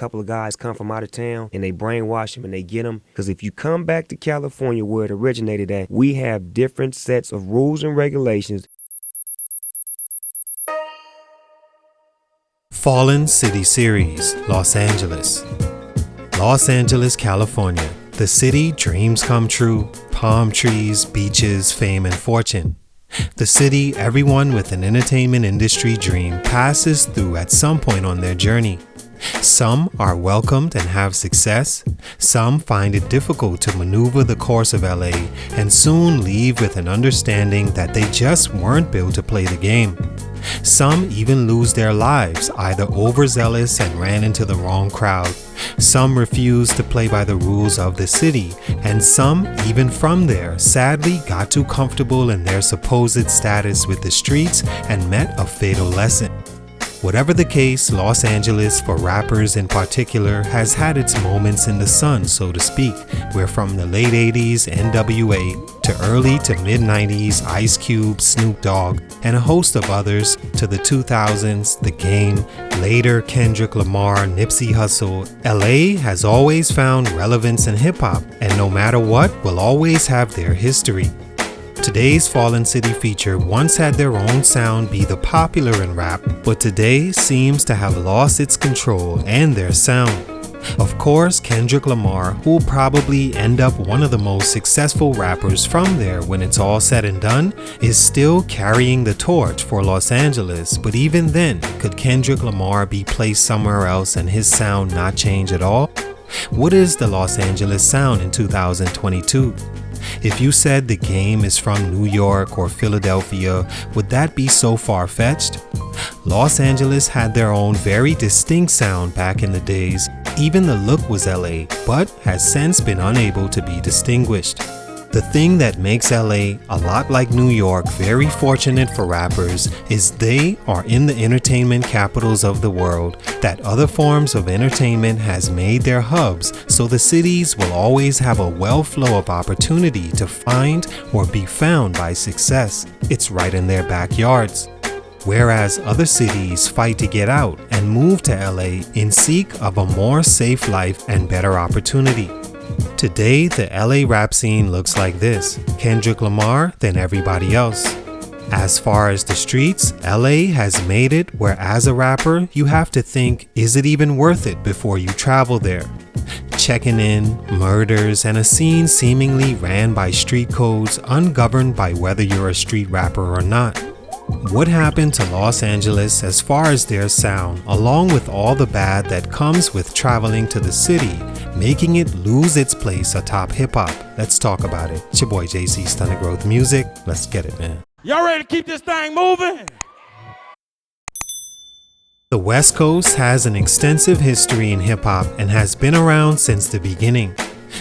couple of guys come from out of town and they brainwash them and they get them. Because if you come back to California where it originated at, we have different sets of rules and regulations. Fallen City Series, Los Angeles. Los Angeles, California. The city dreams come true, palm trees, beaches, fame, and fortune. The city everyone with an entertainment industry dream passes through at some point on their journey. Some are welcomed and have success. Some find it difficult to maneuver the course of LA and soon leave with an understanding that they just weren't built to play the game. Some even lose their lives, either overzealous and ran into the wrong crowd. Some refuse to play by the rules of the city, and some, even from there, sadly got too comfortable in their supposed status with the streets and met a fatal lesson. Whatever the case, Los Angeles, for rappers in particular, has had its moments in the sun, so to speak, where from the late 80s NWA to early to mid 90s Ice Cube, Snoop Dogg, and a host of others to the 2000s, The Game, later Kendrick Lamar, Nipsey Hussle, LA has always found relevance in hip-hop, and no matter what, will always have their history. Today's Fallen City feature once had their own sound be the popular in rap, but today seems to have lost its control and their sound. Of course, Kendrick Lamar, who will probably end up one of the most successful rappers from there when it's all said and done, is still carrying the torch for Los Angeles, but even then, could Kendrick Lamar be placed somewhere else and his sound not change at all? What is the Los Angeles sound in 2022? If you said The Game is from New York or Philadelphia, would that be so far-fetched? Los Angeles had their own very distinct sound back in the days. Even the look was LA, but has since been unable to be distinguished. The thing that makes LA, a lot like New York, very fortunate for rappers is they are in the entertainment capitals of the world, that other forms of entertainment has made their hubs, so the cities will always have a well flow of opportunity to find or be found by success. It's right in their backyards. Whereas other cities fight to get out and move to LA in seek of a more safe life and better opportunity. Today, the LA rap scene looks like this: Kendrick Lamar, then everybody else. As far as the streets, LA has made it where as a rapper, you have to think, is it even worth it before you travel there? Checking in, murders, and a scene seemingly ran by street codes ungoverned by whether you're a street rapper or not. What happened to Los Angeles as far as their sound, along with all the bad that comes with traveling to the city, making it lose its place atop hip-hop? Let's talk about it. It's your boy JC, Stunt Growth Music. Let's get it, man. Y'all ready to keep this thing moving? The West Coast has an extensive history in hip-hop and has been around since the beginning.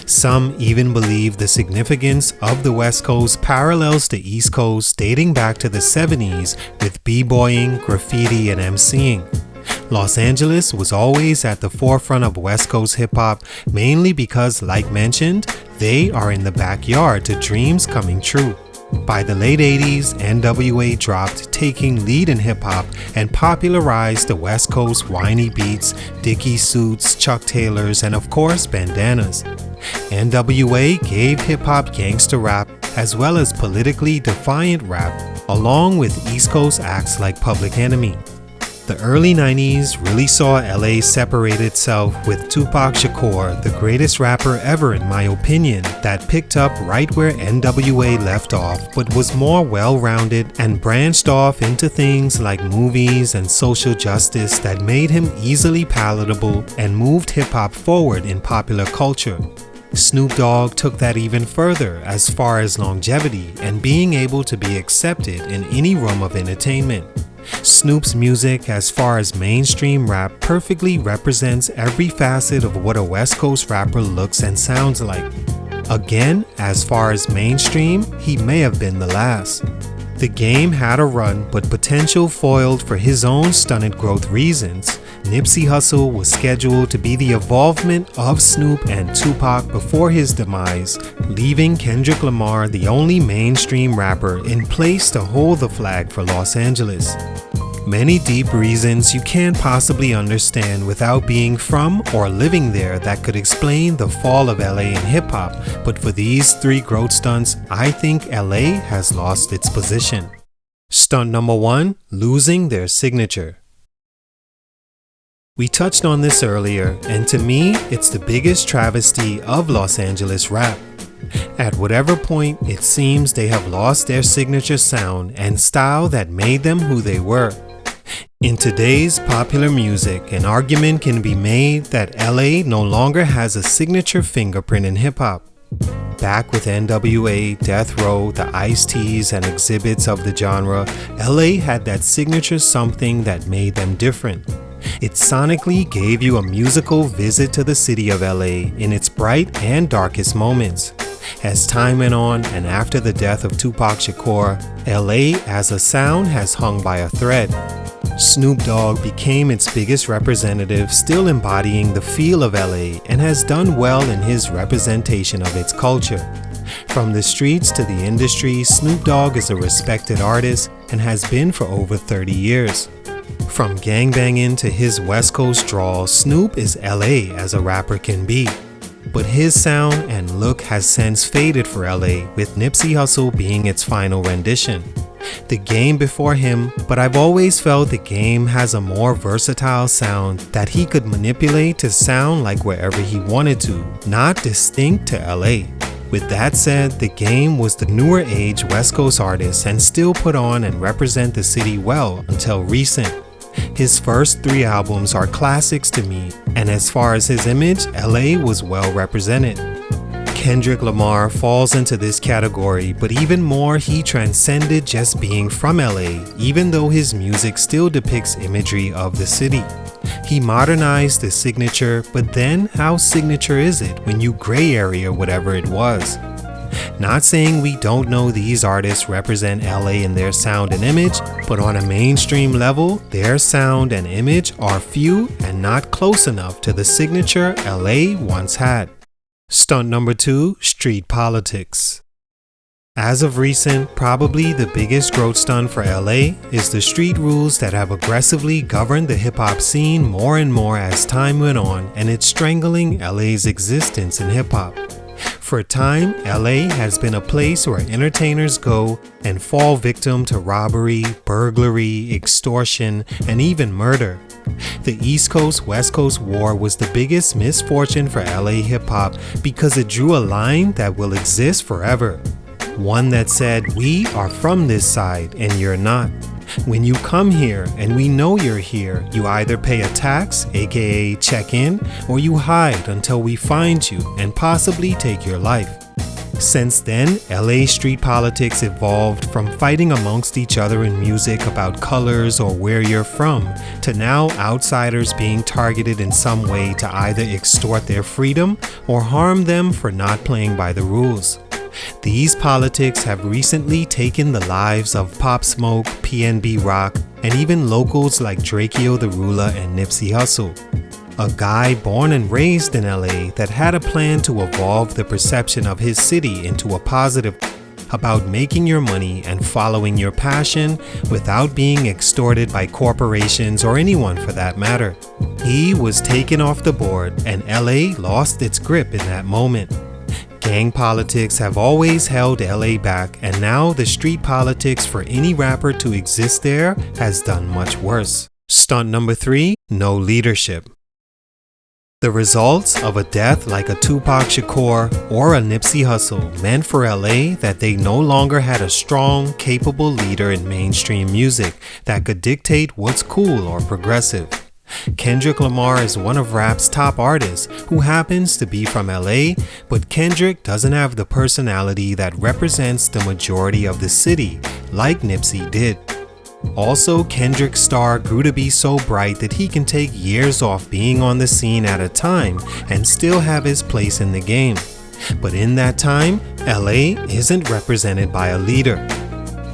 Some even believe the significance of the West Coast parallels the East Coast dating back to the 70s with b-boying, graffiti, and MCing. Los Angeles was always at the forefront of West Coast hip-hop, mainly because, like mentioned, they are in the backyard to dreams coming true. By the late 80s, NWA dropped, taking lead in hip-hop and popularized the West Coast whiny beats, Dickie suits, Chuck Taylors, and of course bandanas. NWA gave hip-hop gangster rap as well as politically defiant rap, along with East Coast acts like Public Enemy. The early 90s really saw LA separate itself with Tupac Shakur, the greatest rapper ever in my opinion, that picked up right where NWA left off but was more well-rounded and branched off into things like movies and social justice that made him easily palatable and moved hip-hop forward in popular culture. Snoop Dogg took that even further as far as longevity and being able to be accepted in any room of entertainment. Snoop's music, as far as mainstream rap, perfectly represents every facet of what a West Coast rapper looks and sounds like. Again, as far as mainstream, he may have been the last. The Game had a run, but potential foiled for his own stunted growth reasons. Nipsey Hussle was scheduled to be the evolvement of Snoop and Tupac before his demise, leaving Kendrick Lamar the only mainstream rapper in place to hold the flag for Los Angeles. Many deep reasons you can't possibly understand without being from or living there that could explain the fall of LA in hip-hop, but for these three growth stunts, I think LA has lost its position. Stunt number 1, losing their signature. We touched on this earlier, and to me, it's the biggest travesty of Los Angeles rap. At whatever point, it seems they have lost their signature sound and style that made them who they were. In today's popular music, an argument can be made that LA no longer has a signature fingerprint in hip-hop. Back with NWA, Death Row, the Ice-T's, and exhibits of the genre, LA had that signature something that made them different. It sonically gave you a musical visit to the city of LA in its bright and darkest moments. As time went on and after the death of Tupac Shakur, LA as a sound has hung by a thread. Snoop Dogg became its biggest representative, still embodying the feel of LA, and has done well in his representation of its culture. From the streets to the industry, Snoop Dogg is a respected artist and has been for over 30 years. From gangbanging to his West Coast drawl, Snoop is LA as a rapper can be. But his sound and look has since faded for LA, with Nipsey Hussle being its final rendition. The Game before him, but I've always felt The Game has a more versatile sound that he could manipulate to sound like wherever he wanted to, not distinct to LA. With that said, The Game was the newer age West Coast artist and still put on and represent the city well until recent. His first 3 albums are classics to me, and as far as his image, LA was well represented. Kendrick Lamar falls into this category, but even more, he transcended just being from LA, even though his music still depicts imagery of the city. He modernized the signature, but then how signature is it when you gray area whatever it was? Not saying we don't know these artists represent LA in their sound and image, but on a mainstream level, their sound and image are few and not close enough to the signature LA once had. Stunt number 2, street politics. As of recent, probably the biggest growth stunt for LA is the street rules that have aggressively governed the hip-hop scene more and more as time went on, and it's strangling LA's existence in hip-hop. For a time, LA has been a place where entertainers go and fall victim to robbery, burglary, extortion, and even murder. The East Coast-West Coast war was the biggest misfortune for LA hip-hop because it drew a line that will exist forever. One that said, we are from this side and you're not. When you come here and we know you're here, you either pay a tax, aka check-in, or you hide until we find you and possibly take your life. Since then, LA street politics evolved from fighting amongst each other in music about colors or where you're from, to now outsiders being targeted in some way to either extort their freedom or harm them for not playing by the rules. These politics have recently taken the lives of Pop Smoke, PNB Rock, and even locals like Drakeo the Ruler and Nipsey Hussle. A guy born and raised in LA that had a plan to evolve the perception of his city into a positive about making your money and following your passion without being extorted by corporations or anyone for that matter. He was taken off the board and LA lost its grip in that moment. Gang politics have always held LA back, and now the street politics for any rapper to exist there has done much worse. Stunt number 3, no leadership. The results of a death like a Tupac Shakur or a Nipsey Hussle meant for LA that they no longer had a strong, capable leader in mainstream music that could dictate what's cool or progressive. Kendrick Lamar is one of rap's top artists who happens to be from LA, but Kendrick doesn't have the personality that represents the majority of the city, like Nipsey did. Also, Kendrick's star grew to be so bright that he can take years off being on the scene at a time and still have his place in the game. But in that time, LA isn't represented by a leader.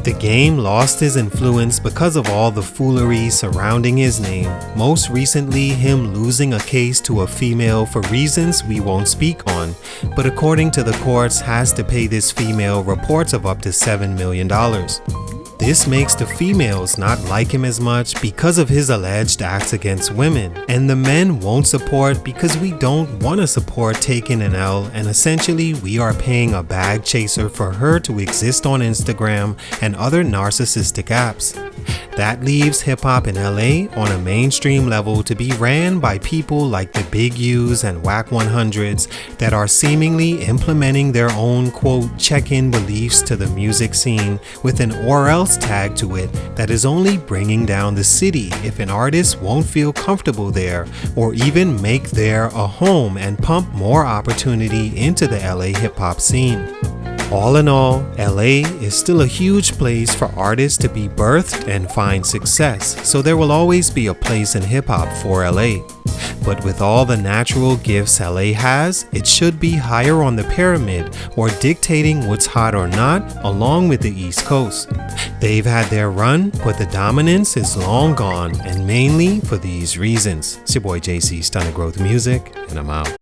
The Game lost his influence because of all the foolery surrounding his name, most recently him losing a case to a female for reasons we won't speak on, but according to the courts has to pay this female reports of up to $7 million. This makes the females not like him as much because of his alleged acts against women, and the men won't support because we don't want to support taking an L, and essentially we are paying a bag chaser for her to exist on Instagram and other narcissistic apps. That leaves hip-hop in LA on a mainstream level to be ran by people like the Big U's and Whack 100s that are seemingly implementing their own quote check-in beliefs to the music scene with an or else tag to it that is only bringing down the city if an artist won't feel comfortable there or even make there a home and pump more opportunity into the LA hip-hop scene. All in all, LA is still a huge place for artists to be birthed and find success, so there will always be a place in hip-hop for LA. But with all the natural gifts LA has, it should be higher on the pyramid or dictating what's hot or not along with the East Coast. They've had their run, but the dominance is long gone, and mainly for these reasons. It's your boy JC, Stunt No Growth Music, and I'm out.